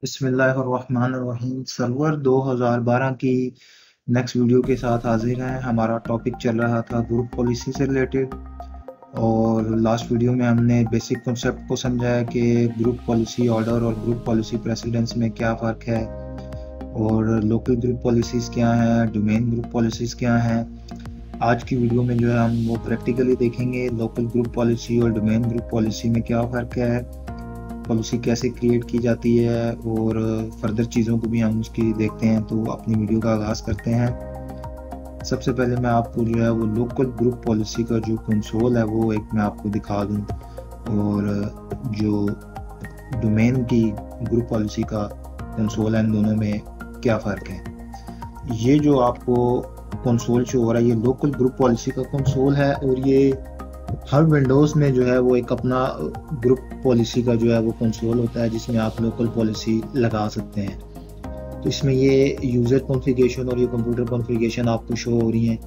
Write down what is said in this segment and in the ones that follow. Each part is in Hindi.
बिस्मिल्लाहिर्रहमानिर्रहीम। सर्वर 2012 की नेक्स्ट वीडियो के साथ हाजिर हैं। हमारा टॉपिक चल रहा था ग्रुप पॉलिसी से रिलेटेड, और लास्ट वीडियो में हमने बेसिक कॉन्सेप्ट को समझाया कि ग्रुप पॉलिसी ऑर्डर और ग्रुप पॉलिसी प्रेसिडेंस में क्या फ़र्क है, और लोकल ग्रुप पॉलिसीज़ क्या हैं, डोमेन ग्रुप पॉलिसीज़ क्या हैं। आज की वीडियो में जो है हम वो प्रैक्टिकली देखेंगे लोकल ग्रुप पॉलिसी और डोमेन ग्रुप पॉलिसी में क्या फ़र्क है, पॉलिसी कैसे क्रिएट की जाती है, और फर्दर चीज़ों को भी हम उसकी देखते हैं। तो अपनी वीडियो का आगाज़ करते हैं। सबसे पहले मैं आपको जो है वो लोकल ग्रुप पॉलिसी का जो कंसोल है वो एक मैं आपको दिखा दूं, और जो डोमेन की ग्रुप पॉलिसी का कंसोल है, इन दोनों में क्या फ़र्क है। ये जो आपको कंसोल शो हो रहा है ये लोकल ग्रुप पॉलिसी का कंसोल है, और ये हर विंडोज़ में जो है वो एक अपना ग्रुप पॉलिसी का जो है वो कंसोल होता है जिसमें आप लोकल पॉलिसी लगा सकते हैं। तो इसमें ये यूज़र कॉन्फ़िगरेशन और ये कंप्यूटर कॉन्फ़िगरेशन आपको शो हो रही हैं।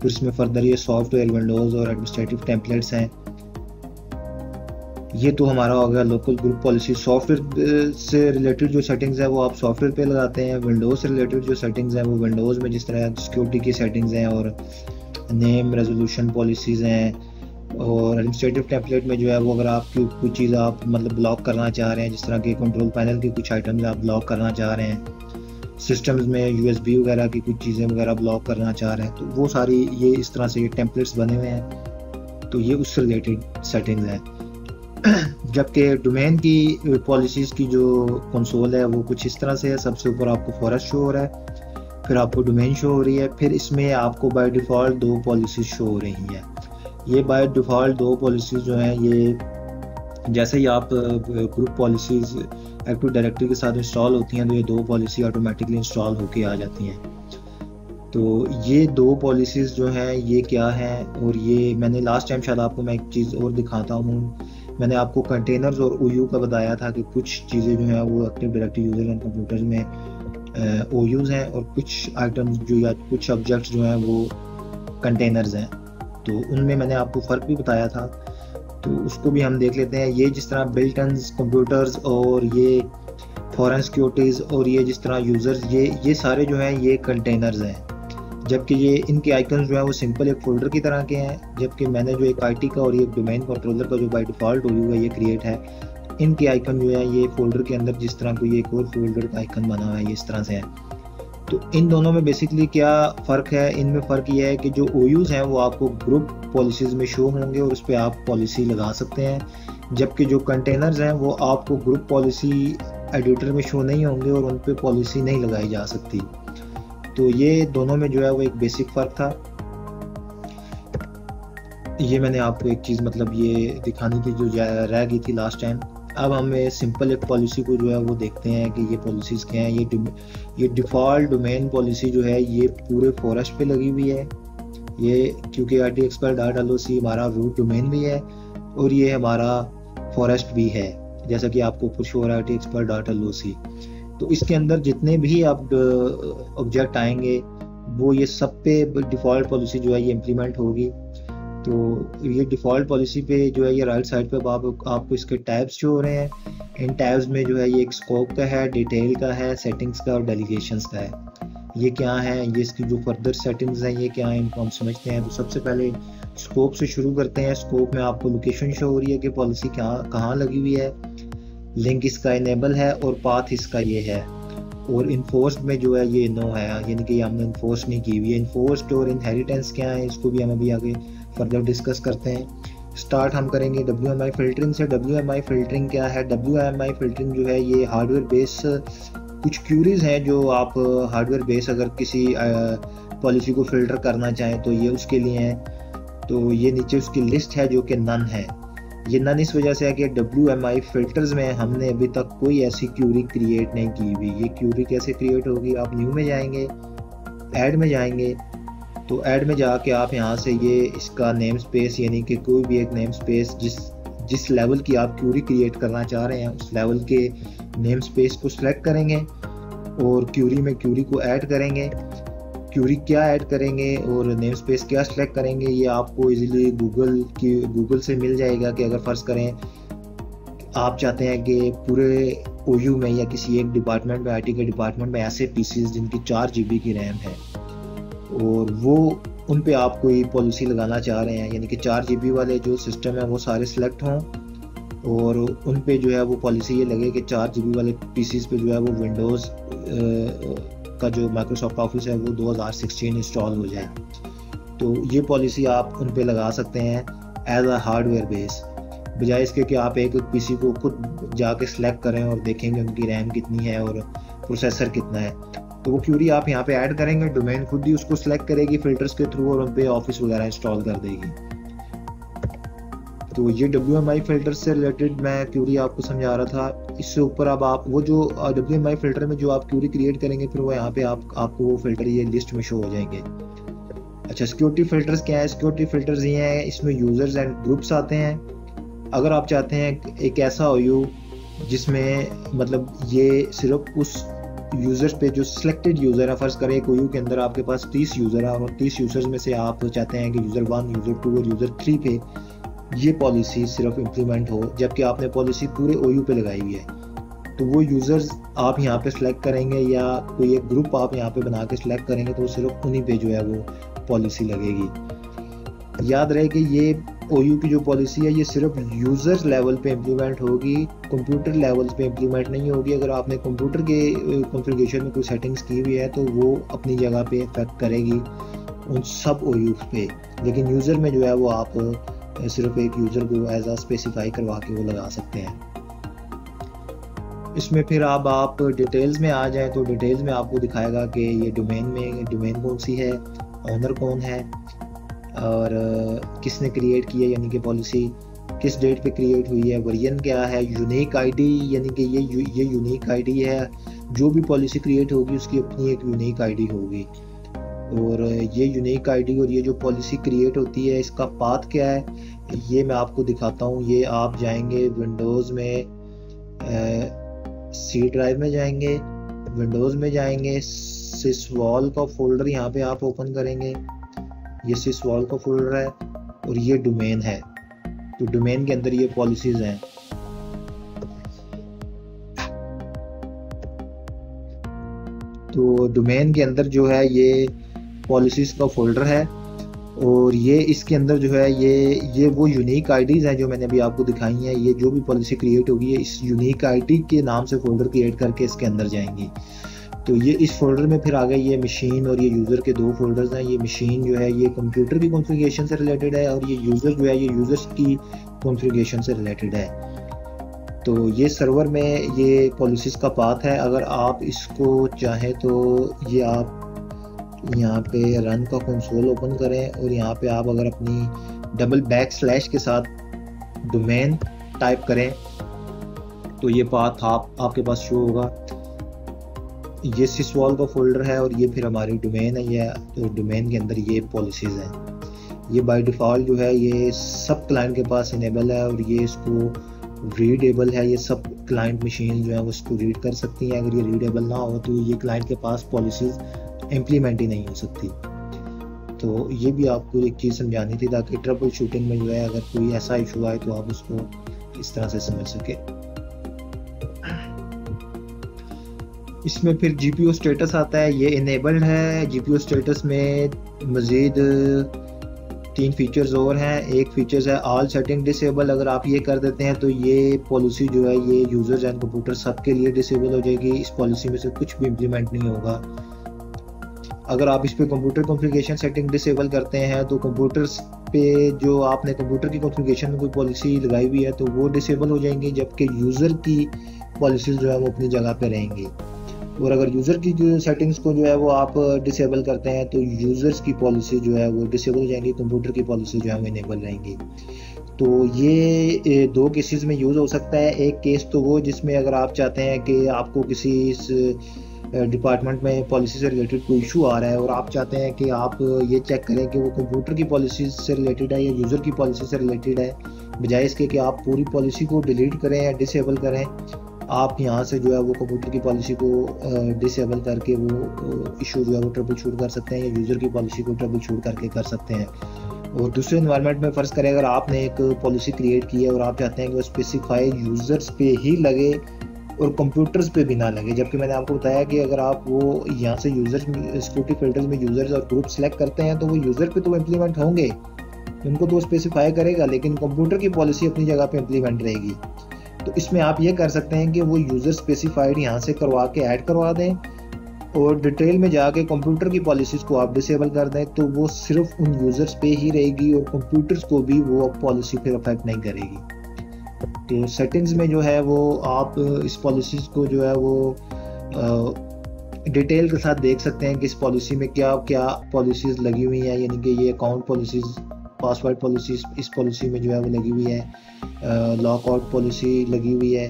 फिर इसमें फर्दर ये सॉफ्टवेयर विंडोज़ और एडमिनिस्ट्रेटिव टेम्पलेट्स हैं। ये तो हमारा हो गया लोकल ग्रुप पॉलिसी। सॉफ्टवेयर से रिलेटेड जो सेटिंग्स है वो आप सॉफ्टवेयर पे लगाते हैं। विंडोज़ से रिलेटेड जो सेटिंग्स हैं वो विंडोज़ में जिस तरह सिक्योरिटी की सेटिंग्स हैं और नेम रेजोल्यूशन पॉलिसीज़ हैं, और एडमिनिस्ट्रेटिव टेम्पलेट में जो है वो अगर आपकी कुछ चीज़ आप मतलब ब्लॉक करना चाह रहे हैं, जिस तरह के कंट्रोल पैनल की कुछ आइटम्स आप ब्लॉक करना चाह रहे हैं, सिस्टम्स में यूएसबी वगैरह की कुछ चीज़ें वगैरह ब्लॉक करना चाह रहे हैं, तो वो सारी ये इस तरह से ये टेम्पलेट्स बने हुए हैं। तो ये उससे रिलेटेड सेटिंग्स हैं। जबकि डोमेन की पॉलिसीज़ की जो कंसोल है वो कुछ इस तरह से है। सबसे ऊपर आपको फॉरेस्ट शो हो रहा है, फिर आपको डोमेन शो हो रही है, फिर इसमें आपको बाय डिफ़ॉल्ट दो पॉलिसीज़ शो हो रही हैं। ये बाय डिफ़ॉल्ट दो पॉलिसीज़ जो हैं ये जैसे ही आप ग्रुप पॉलिसीज़ एक्टिव डायरेक्टरी के साथ इंस्टॉल होती हैं तो ये दो पॉलिसी ऑटोमेटिकली इंस्टॉल होके आ जाती हैं। तो ये दो पॉलिसीज़ जो हैं ये क्या हैं, और ये मैंने लास्ट टाइम शायद आपको मैं एक चीज़ और दिखाता हूँ। मैंने आपको कंटेनर्स और ओयू का बताया था कि कुछ चीज़ें जो हैं वो active directory user and computer में ओयूज़ हैं, और कुछ आइटम्स जो या कुछ सब्जेक्ट्स जो हैं वो कंटेनर्स हैं। तो उनमें मैंने आपको फ़र्क भी बताया था, तो उसको भी हम देख लेते हैं। ये जिस तरह बिल्टन्स कंप्यूटर्स और ये फॉरेन सिक्योरिटीज़ और ये जिस तरह यूज़र्स, ये सारे जो हैं ये कंटेनर्स हैं, जबकि ये इनके आइकन्स जो है वो सिंपल एक फ़ोल्डर की तरह के हैं। जबकि मैंने जो एक आईटी का और ये डोमेन कंट्रोलर का जो बाय डिफ़ॉल्ट हुआ है ये क्रिएट है, इनके आइकन जो है ये फ़ोल्डर के अंदर जिस तरह कोई एक और फोल्डर का आइकन बना हुआ है ये इस तरह से है। तो इन दोनों में बेसिकली क्या फ़र्क है, इनमें फ़र्क ये है कि जो ओयूज़ हैं वो आपको ग्रुप पॉलिसीज़ में शो होंगे और उस पर आप पॉलिसी लगा सकते हैं, जबकि जो कंटेनर्स हैं वो आपको ग्रुप पॉलिसी एडिटर में शो नहीं होंगे और उन पर पॉलिसी नहीं लगाई जा सकती। तो ये दोनों में जो है वो एक बेसिक फ़र्क था। ये मैंने आपको एक चीज़ मतलब ये दिखानी थी जो रह गई थी लास्ट टाइम। अब हम सिंपल एक पॉलिसी को जो है वो देखते हैं कि ये पॉलिसीज़ क्या हैं। ये डिफ़ॉल्ट डोमेन पॉलिसी जो है ये पूरे फॉरेस्ट पे लगी हुई है। ये क्योंकि RTExpert.LOC हमारा रूट डोमेन भी है और ये हमारा फॉरेस्ट भी है, जैसा कि आपको ऊपर शो हो रहा है RTExpert.LOC। तो इसके अंदर जितने भी आप ऑब्जेक्ट आएंगे वो ये सब पे डिफ़ॉल्ट पॉलिसी जो है ये इम्प्लीमेंट होगी। तो ये डिफ़ॉल्ट पॉलिसी पे जो है ये राइट साइड पे आपको इसके टैब्स शो हो रहे हैं। इन टैब्स में जो है ये एक स्कोप का है, डिटेल का है, सेटिंग्स का और डेलीगेशंस का है। ये क्या है, ये इसकी जो फर्दर सेटिंग्स हैं ये क्या है, इनको हम समझते हैं। तो सबसे पहले स्कोप से शुरू करते हैं। स्कोप में आपको लोकेशन शो हो रही है कि पॉलिसी कहाँ लगी हुई है, लिंक इसका इनेबल है और पाथ इसका ये है, और इन्फोर्स्ड में जो है ये नो है, यानी कि हमने इन्फोर्स नहीं की हुई है। इन्फोर्स्ड और इनहेरिटेंस क्या है इसको भी हम अभी आगे फर्दर डिस्कस करते हैं। स्टार्ट हम करेंगे WMI फिल्टरिंग से। WMI फिल्टरिंग क्या है? WMI फिल्टरिंग जो है ये हार्डवेयर बेस कुछ क्यूरीज हैं जो आप हार्डवेयर बेस अगर किसी पॉलिसी को फिल्टर करना चाहें तो ये उसके लिए है। तो ये नीचे उसकी लिस्ट है जो कि नन है। ये नन इस वजह से है कि WMI फिल्टर्स में हमने अभी तक कोई ऐसी क्यूरी क्रिएट नहीं की हुई। ये क्यूरी कैसे क्रिएट होगी? आप न्यू में जाएंगे, ऐड में जाएंगे, तो ऐड में जाके आप यहाँ से ये इसका नेम स्पेस यानी कि कोई भी एक नेम स्पेस जिस लेवल की आप क्यूरी क्रिएट करना चाह रहे हैं उस लेवल के नेम स्पेस को सिलेक्ट करेंगे और क्यूरी में क्यूरी को ऐड करेंगे। क्यूरी क्या ऐड करेंगे और नेम स्पेस क्या सिलेक्ट करेंगे ये आपको इजीली गूगल से मिल जाएगा। कि अगर फर्ज करें आप चाहते हैं कि पूरे ओयू में या किसी एक डिपार्टमेंट में, आईटी के डिपार्टमेंट में ऐसे पीसीज जिनकी 4 GB की रैम है और वो उन पे आप कोई पॉलिसी लगाना चाह रहे हैं, यानी कि 4 GB वाले जो सिस्टम है वो सारे सिलेक्ट हों और उन पे जो है वो पॉलिसी ये लगे कि 4 GB वाले पीसीज पे जो है वो विंडोज़ का जो माइक्रोसॉफ्ट ऑफिस है वो 2016 इंस्टॉल हो जाए। तो ये पॉलिसी आप उन पे लगा सकते हैं एज अ हार्डवेयर बेस, बजाय इसके कि आप एक पीसी को खुद जाके सिलेक्ट करें और देखेंगे उनकी रैम कितनी है और प्रोसेसर कितना है। तो वो क्यूरी आप यहाँ पे ऐड करेंगे, डोमेन खुद ही उसको सिलेक्ट करेगी फिल्टर्स के थ्रू और उन पे ऑफिस वगैरह इंस्टॉल कर देगी। तो ये WMI फिल्टर से रिलेटेड मैं क्यूरी आपको समझा रहा था। इससे ऊपर अब आप वो जो WMI फिल्टर में जो आप क्यूरी क्रिएट करेंगे फिर वो यहाँ पे आपको वो फिल्टर ये लिस्ट में शो हो जाएंगे। अच्छा, सिक्योरिटी फिल्टर्स क्या है? सिक्योरिटी फिल्टर्स ये हैं, इसमें यूजर्स एंड ग्रुप्स आते हैं। अगर आप चाहते हैं एक ऐसा OU जिसमें मतलब ये सिर्फ उस यूजर्स पे जो सिलेक्टेड यूजर है, फर्ज करें एक OU के अंदर आपके पास 30 यूजर है और 30 यूजर्स में से आप चाहते हैं कि यूजर 1, यूजर 2 और यूजर 3 पे ये पॉलिसी सिर्फ इम्प्लीमेंट हो, जबकि आपने पॉलिसी पूरे OU पे लगाई हुई है। तो वो यूजर्स आप यहाँ पे सिलेक्ट करेंगे या कोई एक ग्रुप आप यहाँ पे बना के सिलेक्ट करेंगे तो सिर्फ उन्हीं पे जो है वो पॉलिसी लगेगी। याद रहे कि ये OU की जो पॉलिसी है ये सिर्फ यूजर लेवल पे इम्प्लीमेंट होगी, कंप्यूटर लेवल पे इम्प्लीमेंट नहीं होगी। अगर आपने कंप्यूटर के कॉन्फ़िगरेशन में कोई सेटिंग्स की हुई है तो वो अपनी जगह पे इफेक्ट करेगी उन सब OU पे, लेकिन यूजर में जो है वो आप सिर्फ एक यूजर को एज आ स्पेसिफाई करवा के वो लगा सकते हैं। इसमें फिर अब आप डिटेल्स में आ जाएं तो डिटेल्स में आपको दिखाएगा कि ये डोमेन कौन सी है, ओनर कौन है और किसने क्रिएट की है, यानी कि पॉलिसी किस डेट पे क्रिएट हुई है, वर्जन क्या है, यूनिक आईडी, यानी कि ये यूनिक आईडी है। जो भी पॉलिसी क्रिएट होगी उसकी अपनी एक यूनिक आईडी होगी और ये यूनिक आईडी और ये जो पॉलिसी क्रिएट होती है इसका पाथ क्या है ये मैं आपको दिखाता हूँ। ये आप जाएंगे विंडोज़ में, सी ड्राइव में जाएंगे, विंडोज़ में जाएंगे, सिसवॉल का फोल्डर यहाँ पे आप ओपन करेंगे। ये सिसवॉल का फोल्डर है और ये डोमेन है, तो डोमेन के अंदर ये पॉलिसीज हैं। तो डोमेन के अंदर जो है ये पॉलिसीज का फोल्डर है और ये इसके अंदर जो है ये वो यूनिक आईडीज हैं जो मैंने अभी आपको दिखाई हैं। ये जो भी पॉलिसी क्रिएट होगी इस यूनिक आईडी के नाम से फोल्डर क्रिएट करके इसके अंदर जाएंगी। तो ये इस फोल्डर में फिर आ गए ये मशीन और ये यूज़र के 2 फोल्डर्स हैं। ये मशीन जो है ये कंप्यूटर की कॉन्फ़िगरेशन से रिलेटेड है और ये यूज़र जो है ये यूज़र्स की कॉन्फ़िगरेशन से रिलेटेड है। तो ये सर्वर में ये पॉलिसीज़ का पाथ है। अगर आप इसको चाहें तो ये आप यहाँ पे रन का कंसोल ओपन करें और यहाँ पे आप अगर अपनी // के साथ डोमेन टाइप करें तो ये पाथ आपके पास शो होगा। ये सिसवॉल का फोल्डर है और ये फिर हमारी डोमेन है। ये तो डोमेन के अंदर ये पॉलिसीज़ हैं। ये बाय डिफ़ॉल्ट जो है ये सब क्लाइंट के पास इनेबल है और ये इसको रीडेबल है। ये सब क्लाइंट मशीन जो है वो इसको रीड कर सकती हैं। अगर ये रीडेबल ना हो तो ये क्लाइंट के पास पॉलिसीज़ इम्प्लीमेंट ही नहीं हो सकती। तो ये भी आपको एक चीज़ समझानी थी ताकि ट्रबल शूटिंग में जो है अगर कोई ऐसा इशू आए तो आप उसको इस तरह से समझ सके। इसमें फिर GPU स्टेटस आता है, ये इनेबल्ड है। GPU स्टेटस में मज़ीद 3 फीचर्स और हैं। एक फीचर्स है ऑल सेटिंग डिसेबल। अगर आप ये कर देते हैं तो ये पॉलिसी जो है ये यूजर्स एंड कंप्यूटर सबके लिए डिसेबल हो जाएगी। इस पॉलिसी में से कुछ भी इम्प्लीमेंट नहीं होगा। अगर आप इस पे कंप्यूटर कॉन्फ़िगरेशन सेटिंग डिसेबल करते हैं तो कंप्यूटर्स पे जो आपने कंप्यूटर की कॉन्फ़िगरेशन में कोई पॉलिसी लगाई हुई है तो वो डिसेबल हो जाएंगी, जबकि यूज़र की पॉलिसीज जो है वो अपनी जगह पे रहेंगी। और अगर यूज़र की जो सेटिंग्स को जो है वो आप डिसेबल करते हैं तो यूज़र्स की पॉलिसी जो है वो डिसेबल हो जाएंगी, कंप्यूटर की पॉलिसी जो है वो इनेबल रहेंगी। तो ये 2 केसेस में यूज़ हो सकता है। एक केस तो वो जिसमें अगर आप चाहते हैं कि आपको किसी इस डिपार्टमेंट में पॉलिसी से रिलेटेड कोई इशू आ रहा है और आप चाहते हैं कि आप ये चेक करें कि वो कंप्यूटर की पॉलिसी से रिलेटेड है या यूज़र की पॉलिसी से रिलेटेड है, बजाय इसके कि आप पूरी पॉलिसी को डिलीट करें या डिसेबल करें। आप यहाँ से जो है वो कंप्यूटर की पॉलिसी को डिसेबल करके वो इशू जो है वो ट्रबल शूट कर सकते हैं या यूज़र की पॉलिसी को ट्रबल शूट करके कर सकते हैं। और दूसरे इन्वायरमेंट में फ़र्ज़ करें अगर आपने एक पॉलिसी क्रिएट की है और आप चाहते हैं कि वो स्पेसिफाई यूज़र्स पे ही लगे और कंप्यूटर्स पे भी ना लगे, जबकि मैंने आपको बताया कि अगर आप वो यहाँ से यूज़र्स सिक्योरिटी फिल्टर्स में यूज़र्स और ग्रुप सेलेक्ट करते हैं तो वो यूज़र पे तो इम्प्लीमेंट होंगे, उनको तो स्पेसिफाई करेगा, लेकिन कंप्यूटर की पॉलिसी अपनी जगह पे इम्प्लीमेंट रहेगी। तो इसमें आप ये कर सकते हैं कि वो यूज़र स्पेसिफाइड यहाँ से करवा के ऐड करवा दें और डिटेल में जाके कंप्यूटर की पॉलिसीज़ को आप डिसेबल कर दें, तो वो सिर्फ उन यूज़र्स पे ही रहेगी और कंप्यूटर्स को भी वो पॉलिसी फिर अफेक्ट नहीं करेगी। तो सेटिंग्स में जो है वो आप इस पॉलिसीज़ को जो है वो डिटेल के साथ देख सकते हैं कि इस पॉलिसी में क्या क्या पॉलिसीज़ लगी हुई हैं, यानी कि ये अकाउंट पॉलिसीज़, पासवर्ड पॉलिसीज़ इस पॉलिसी में जो है वो लगी हुई है, लॉकआउट पॉलिसी लगी हुई है।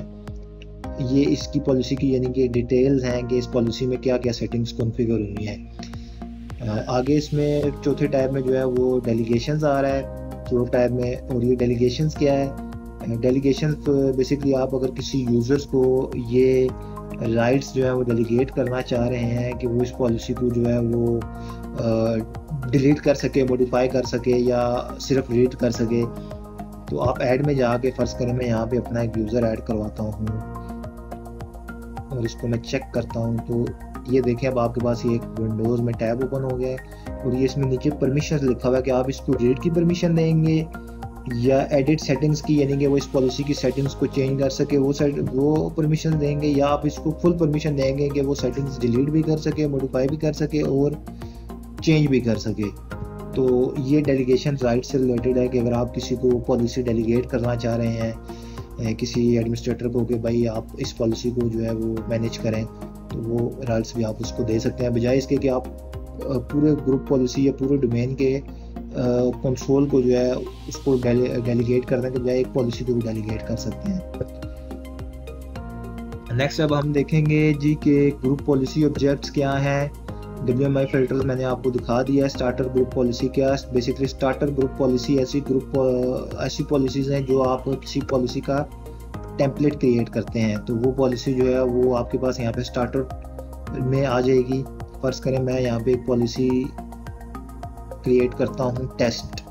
ये इसकी पॉलिसी की यानी कि डिटेल्स हैं कि इस पॉलिसी में क्या क्या सेटिंग्स कॉन्फ़िगर हुई हैं। आगे इसमें चौथे टैब में जो है वो डेलीगेशंस आ रहा है, फोर्थ टैब में। और ये डेलीगेशंस क्या है? डेलीगेशंस बेसिकली आप अगर किसी यूज़र्स को ये राइट्स जो है वो डेलीगेट करना चाह रहे हैं कि वो इस पॉलिसी को जो है वो डिलीट कर सके, मॉडिफाई कर सके या सिर्फ रीड कर सके, तो आप ऐड में जाके फ़र्ज़ करें मैं यहाँ पे अपना एक यूज़र ऐड करवाता हूँ और इसको मैं चेक करता हूँ। तो ये देखें अब आपके पास ये एक विंडोज़ में टैब ओपन हो गया है और ये इसमें नीचे परमिशन लिखा हुआ है कि आप इसको रीड की परमिशन देंगे या एडिट सेटिंग्स की, यानी कि वो इस पॉलिसी की सेटिंग्स को चेंज कर सके वो परमिशन देंगे, या आप इसको फुल परमिशन देंगे कि वो सेटिंग्स डिलीट भी कर सके, मॉडिफाई भी कर सके और चेंज भी कर सके। तो ये डेलीगेशन राइट से रिलेटेड है कि अगर आप किसी को पॉलिसी डेलीगेट करना चाह रहे हैं किसी एडमिनिस्ट्रेटर को कि भाई आप इस पॉलिसी को जो है वो मैनेज करें, तो वो राइट्स भी आप उसको दे सकते हैं, बजाय इसके कि आप पूरे ग्रुप पॉलिसी या पूरे डोमेन के कंसोल को जो है उसको डेलीगेट करने के बजाय एक पॉलिसी को भी डेलीगेट कर सकते हैं। नेक्स्ट अब हम देखेंगे जी के ग्रुप पॉलिसी ऑब्जेक्ट्स क्या हैं। WMI फिल्टर्स मैंने आपको दिखा दिया है। स्टार्टर ग्रुप पॉलिसी क्या है? बेसिकली स्टार्टर ग्रुप पॉलिसी ऐसी पॉलिसीज़ हैं जो आप किसी पॉलिसी का टेम्पलेट क्रिएट करते हैं, तो वो पॉलिसी जो है वो आपके पास यहाँ पे स्टार्टर में आ जाएगी। फ़र्ज़ करें मैं यहाँ पे एक पॉलिसी क्रिएट करता हूँ टेस्ट,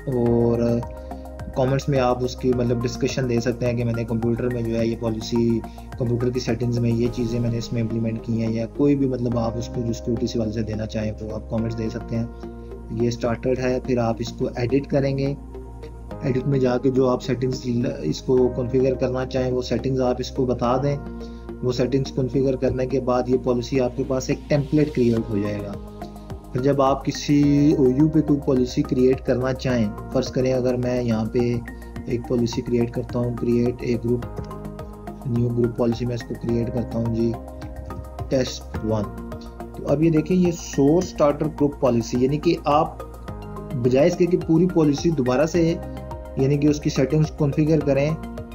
और कमेंट्स में आप उसकी मतलब डिस्कशन दे सकते हैं कि मैंने कंप्यूटर में जो है ये पॉलिसी, कंप्यूटर की सेटिंग्स में ये चीज़ें मैंने इसमें इम्प्लीमेंट की हैं, या कोई भी मतलब आप उसको जो सिक्योरिटी से वाले से देना चाहें तो आप कमेंट्स दे सकते हैं। ये स्टार्टेड है, फिर आप इसको एडिट करेंगे। एडिट में जाके जो आप सेटिंग्स इसको कॉन्फ़िगर करना चाहें वो सेटिंग्स आप इसको बता दें। वो सेटिंग्स कॉन्फ़िगर करने के बाद ये पॉलिसी आपके पास एक टेम्पलेट क्रिएट हो जाएगा। फिर जब आप किसी OU पे कोई पॉलिसी क्रिएट करना चाहें, फ़र्ज़ करें अगर मैं यहाँ पे एक पॉलिसी क्रिएट करता हूँ, create a group, new group policy मैं इसको क्रिएट करता हूँ जी टेस्ट 1। तो अब ये देखें ये सोर्स स्टार्टर ग्रुप पॉलिसी, यानी कि आप बजाय इसके कि पूरी पॉलिसी दोबारा से यानी कि उसकी सेटिंग्स कॉन्फ़िगर करें,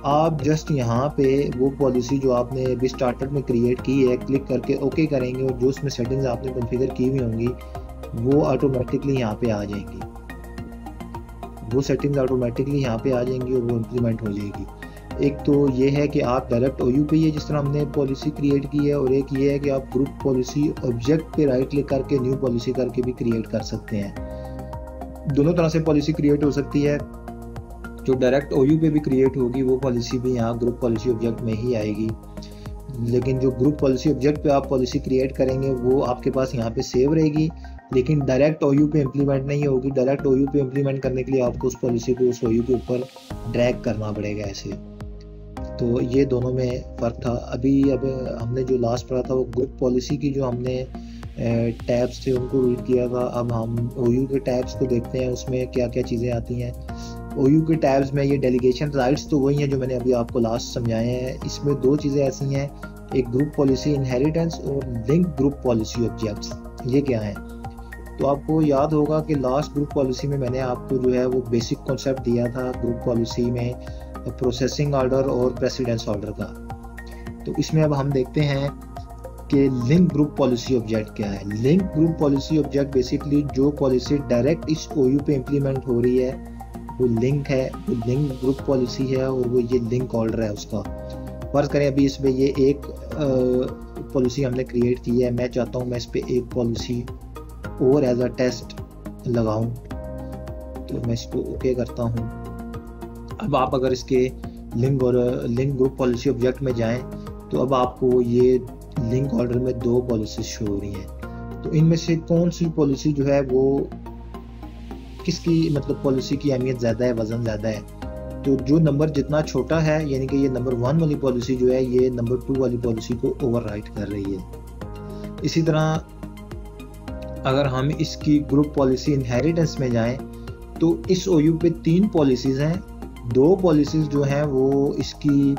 आप जस्ट यहाँ पे वो पॉलिसी जो आपने अभी स्टार्टर में क्रिएट की है क्लिक करके ओके करेंगे और जो उसमें सेटिंग्स आपने कॉन्फ़िगर की हुई होंगी वो ऑटोमेटिकली यहाँ पे आ जाएंगी। वो सेटिंग्स ऑटोमेटिकली यहाँ पे आ जाएंगी और वो इम्प्लीमेंट हो जाएगी। एक तो ये है कि आप डायरेक्ट OU पे ये जिस तरह हमने पॉलिसी क्रिएट की है, और एक ये है कि आप ग्रुप पॉलिसी ऑब्जेक्ट पे राइट क्लिक करके न्यू पॉलिसी करके भी क्रिएट कर सकते हैं। दोनों तरह से पॉलिसी क्रिएट हो सकती है। जो डायरेक्ट OU पे भी क्रिएट होगी वो पॉलिसी भी यहाँ ग्रुप पॉलिसी ऑब्जेक्ट में ही आएगी, लेकिन जो ग्रुप पॉलिसी ऑब्जेक्ट पे आप पॉलिसी क्रिएट करेंगे वो आपके पास यहाँ पे सेव रहेगी, लेकिन डायरेक्ट OU पे इम्प्लीमेंट नहीं होगी। डायरेक्ट OU पे इम्प्लीमेंट करने के लिए आपको उस पॉलिसी को उस OU के ऊपर ड्रैग करना पड़ेगा ऐसे। तो ये दोनों में फ़र्क था। अब हमने जो लास्ट पढ़ा था वो ग्रुप पॉलिसी की जो हमने टैब्स थे उनको रीड किया था। अब हम OU के टैब्स को देखते हैं उसमें क्या क्या चीज़ें आती हैं। OU के टैब्स में ये डेलीगेशन राइट्स तो वही हैं जो मैंने अभी आपको लास्ट समझाए हैं। इसमें दो चीज़ें ऐसी हैं, एक ग्रुप पॉलिसी इनहेरिटेंस और लिंक ग्रुप पॉलिसी ऑब्जेक्ट्स। ये क्या है? तो आपको याद होगा कि लास्ट ग्रुप पॉलिसी में मैंने आपको जो है वो बेसिक कॉन्सेप्ट दिया था ग्रुप पॉलिसी में प्रोसेसिंग ऑर्डर और प्रेसिडेंस ऑर्डर का। तो इसमें अब हम देखते हैं कि लिंक ग्रुप पॉलिसी ऑब्जेक्ट क्या है। Link group policy object basically जो पॉलिसी डायरेक्ट इस OU पे इम्प्लीमेंट हो रही है वो लिंक है, वो लिंक ग्रुप पॉलिसी है और वो ये लिंक ऑर्डर है उसका। फर्ज करें अभी इसमें ये एक पॉलिसी हमने क्रिएट की है, मैं चाहता हूँ मैं इस पर एक पॉलिसी और एज अ टेस्ट लगाऊं। तो मैं इसको ओके करता हूँ। अब आप अगर इसके लिंक ग्रुप पॉलिसी ऑब्जेक्ट में जाएं तो अब आपको ये लिंक ऑर्डर में 2 पॉलिसीज शो हो रही हैं। तो इनमें से कौन सी पॉलिसी जो है वो किसकी मतलब पॉलिसी की अहमियत ज़्यादा है, वज़न ज़्यादा है? तो जो नंबर जितना छोटा है, यानी कि ये नंबर 1 वाली पॉलिसी जो है ये नंबर 2 वाली पॉलिसी को ओवरराइट कर रही है। इसी तरह अगर हम इसकी ग्रुप पॉलिसी इनहेरिटेंस में जाएं तो इस OU पे 3 पॉलिसीज़ हैं। 2 पॉलिसीज़ जो हैं वो इसकी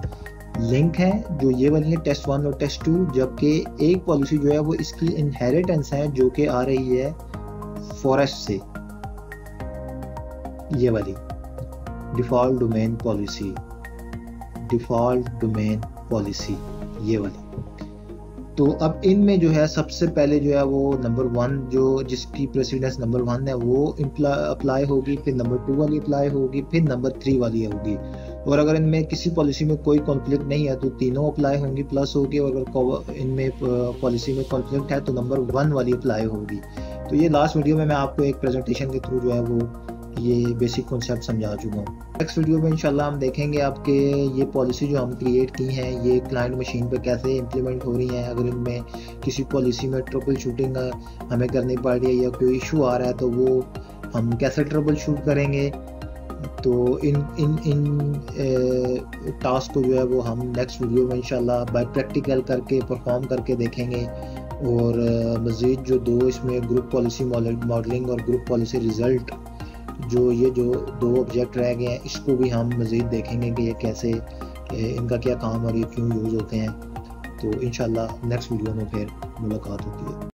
लिंक है, जो ये वाली है टेस्ट 1 और टेस्ट 2, जबकि एक पॉलिसी जो है वो इसकी इनहेरिटेंस है जो कि आ रही है फॉरेस्ट से, ये वाली डिफ़ॉल्ट डोमेन पॉलिसी ये वाली। तो अब इनमें जो है सबसे पहले जो है वो नंबर 1 जो जिसकी प्रेसिडेंस नंबर 1 है वो अप्लाई होगी, फिर नंबर 2 वाली अप्लाई होगी, फिर नंबर 3 वाली होगी। और अगर इनमें किसी पॉलिसी में कोई कॉन्फ्लिक्ट नहीं है तो तीनों अप्लाई होंगी प्लस होगी, और अगर इनमें पॉलिसी में कॉन्फ्लिक्ट है तो नंबर 1 वाली अप्लाई होगी। तो ये लास्ट वीडियो में मैं आपको एक प्रेजेंटेशन के थ्रू जो है वो ये बेसिक कॉन्सेप्ट समझा चुका हूँ। नेक्स्ट वीडियो में इंशाल्लाह हम देखेंगे आपके ये पॉलिसी जो हम क्रिएट की हैं ये क्लाइंट मशीन पे कैसे इम्प्लीमेंट हो रही हैं। अगर इनमें किसी पॉलिसी में ट्रबल शूटिंग हमें करनी पड़ रही है या कोई इशू आ रहा है तो वो हम कैसे ट्रबल शूट करेंगे। तो इन टास्क को जो है वो हम नेक्स्ट वीडियो में इंशाल्लाह बाय प्रैक्टिकल करके परफॉर्म करके देखेंगे। और मज़ीद जो 2 इसमें ग्रुप पॉलिसी मॉडलिंग और ग्रुप पॉलिसी रिज़ल्ट जो 2 ऑब्जेक्ट रह गए हैं इसको भी हम मज़ीद देखेंगे कि ये कैसे इनका क्या काम और ये क्यों यूज़ होते हैं। तो इंशाल्लाह नेक्स्ट वीडियो में फिर मुलाकात होती है।